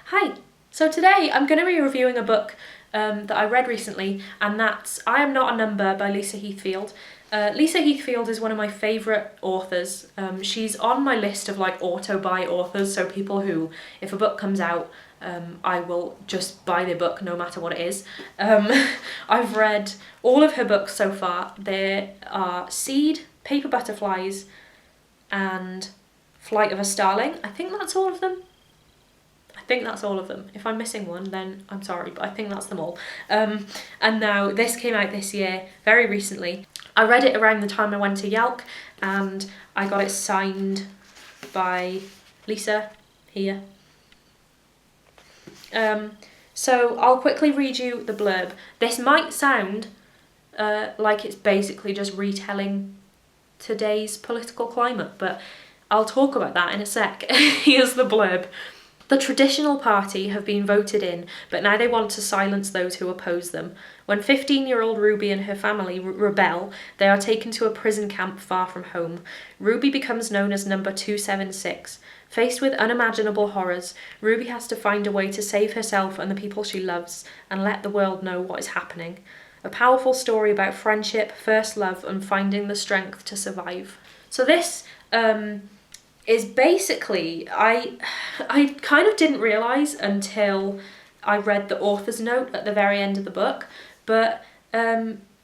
Hi! So today I'm going to be reviewing a book that I read recently, and that's I Am Not a Number by Lisa Heathfield. Lisa Heathfield is one of my favourite authors. She's on my list of like auto-buy authors, so people who, if a book comes out, I will just buy the book no matter what it is. I've read all of her books so far. There are Seed, Paper Butterflies, and Flight of a Starling. I think that's all of them. If I'm missing one, then I'm sorry, but I think that's them all. And now this came out this year, very recently. I read it around the time I went to Yelk, and I got it signed by Lisa here. So I'll quickly read you the blurb. This might sound like it's basically just retelling today's political climate, but I'll talk about that in a sec. Here's the blurb. The traditional party have been voted in, but now they want to silence those who oppose them. When 15-year-old Ruby and her family rebel, they are taken to a prison camp far from home. Ruby becomes known as number 276. Faced with unimaginable horrors, Ruby has to find a way to save herself and the people she loves, and let the world know what is happening. A powerful story about friendship, first love, and finding the strength to survive. So this is basically, I kind of didn't realise until I read the author's note at the very end of the book, but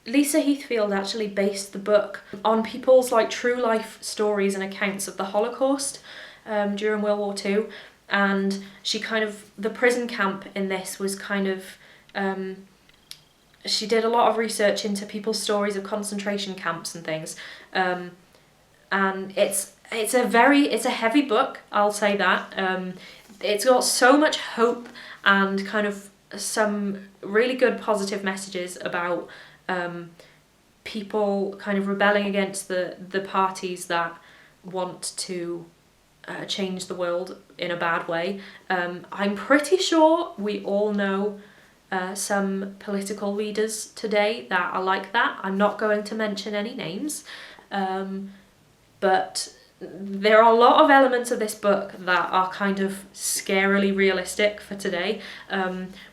Lisa Heathfield actually based the book on people's like true life stories and accounts of the Holocaust during World War II, and she kind of, the prison camp in this was kind of, she did a lot of research into people's stories of concentration camps and things, and it's a heavy book, I'll say that. It's got so much hope and kind of some really good positive messages about people kind of rebelling against the parties that want to change the world in a bad way. I'm pretty sure we all know some political leaders today that are like that. I'm not going to mention any names, but there are a lot of elements of this book that are kind of scarily realistic for today,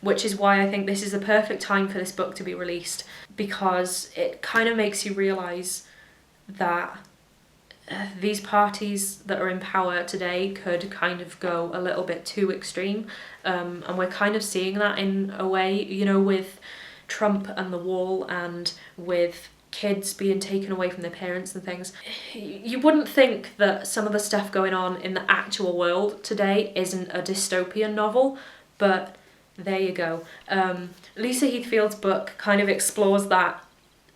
which is why I think this is the perfect time for this book to be released, because it kind of makes you realise that these parties that are in power today could kind of go a little bit too extreme, and we're kind of seeing that in a way, you know, with Trump and the wall, and with kids being taken away from their parents and things. You wouldn't think that some of the stuff going on in the actual world today isn't a dystopian novel, but there you go. Lisa Heathfield's book kind of explores that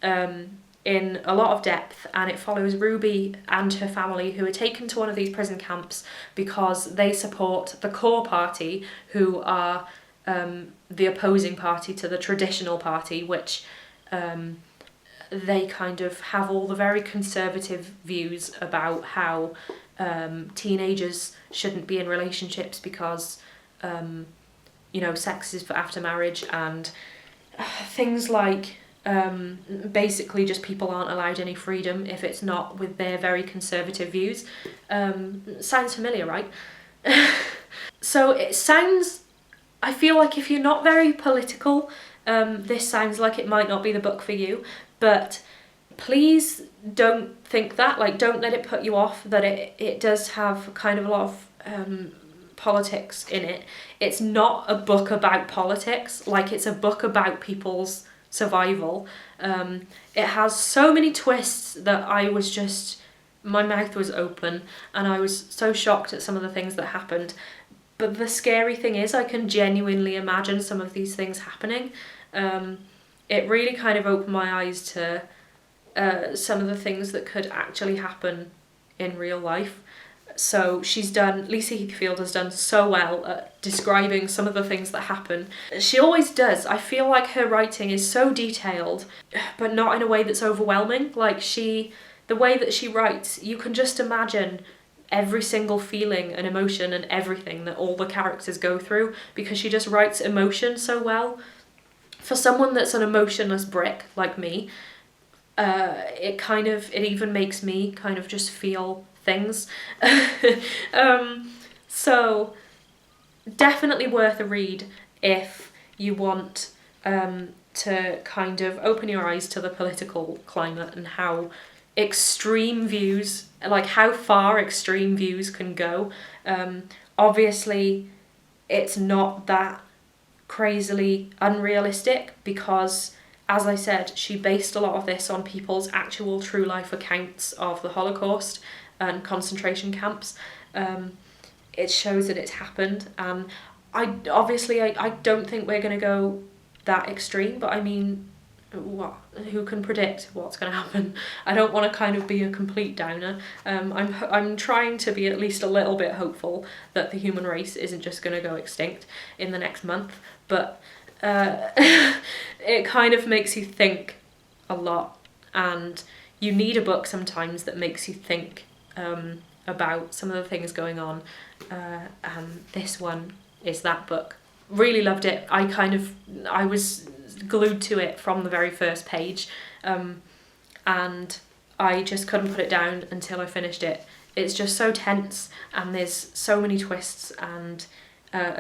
in a lot of depth, and it follows Ruby and her family, who are taken to one of these prison camps because they support the core party, who are the opposing party to the traditional party, which they kind of have all the very conservative views about how teenagers shouldn't be in relationships because, you know, sex is for after marriage, and things like basically just people aren't allowed any freedom if it's not with their very conservative views. Sounds familiar, right? So it sounds, I feel like if you're not very political, this sounds like it might not be the book for you. But please don't think that, like, don't let it put you off that it does have kind of a lot of politics in it. It's not a book about politics, like it's a book about people's survival. It has so many twists that I was just, my mouth was open, and I was so shocked at some of the things that happened. But the scary thing is I can genuinely imagine some of these things happening. It really kind of opened my eyes to some of the things that could actually happen in real life. So Lisa Heathfield has done so well at describing some of the things that happen. She always does. I feel like her writing is so detailed, but not in a way that's overwhelming. Like the way that she writes, you can just imagine every single feeling and emotion and everything that all the characters go through, because she just writes emotion so well. For someone that's an emotionless brick like me, it even makes me kind of just feel things. So definitely worth a read if you want to kind of open your eyes to the political climate and how extreme views, like how far extreme views can go. Obviously, it's not that crazily unrealistic because, as I said, she based a lot of this on people's actual true life accounts of the Holocaust and concentration camps. It shows that it's happened, and I don't think we're going to go that extreme, but I mean, who can predict what's going to happen? I don't want to kind of be a complete downer. I'm trying to be at least a little bit hopeful that the human race isn't just going to go extinct in the next month, but it kind of makes you think a lot, and you need a book sometimes that makes you think about some of the things going on, and this one is that book. Really loved it. I was glued to it from the very first page, and I just couldn't put it down until I finished it. It's just so tense, and there's so many twists and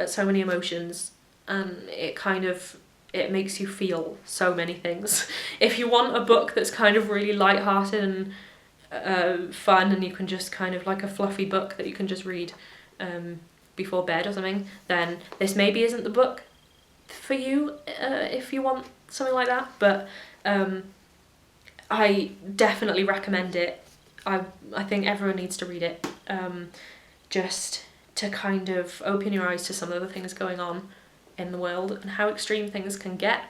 so many emotions, and it makes you feel so many things. If you want a book that's kind of really light-hearted and fun, and you can just kind of like a fluffy book that you can just read before bed or something, then this maybe isn't the book for you if you want something like that, but I definitely recommend it. I think everyone needs to read it, just to kind of open your eyes to some of the things going on in the world and how extreme things can get.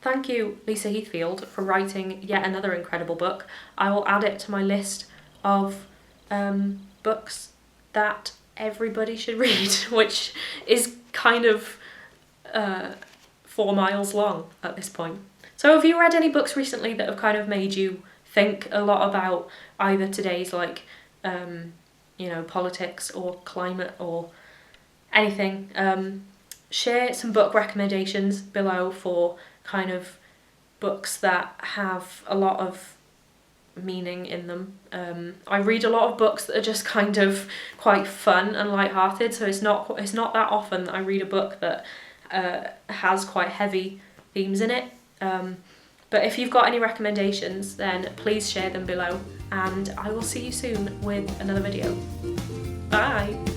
Thank you, Lisa Heathfield, for writing yet another incredible book. I will add it to my list of books that everybody should read, which is kind of 4 miles long at this point. So have you read any books recently that have kind of made you think a lot about either today's politics or climate or anything? Share some book recommendations below for kind of books that have a lot of meaning in them. I read a lot of books that are just kind of quite fun and light-hearted, so it's not that often that I read a book that has quite heavy themes in it. But if you've got any recommendations, then please share them below, and I will see you soon with another video. Bye!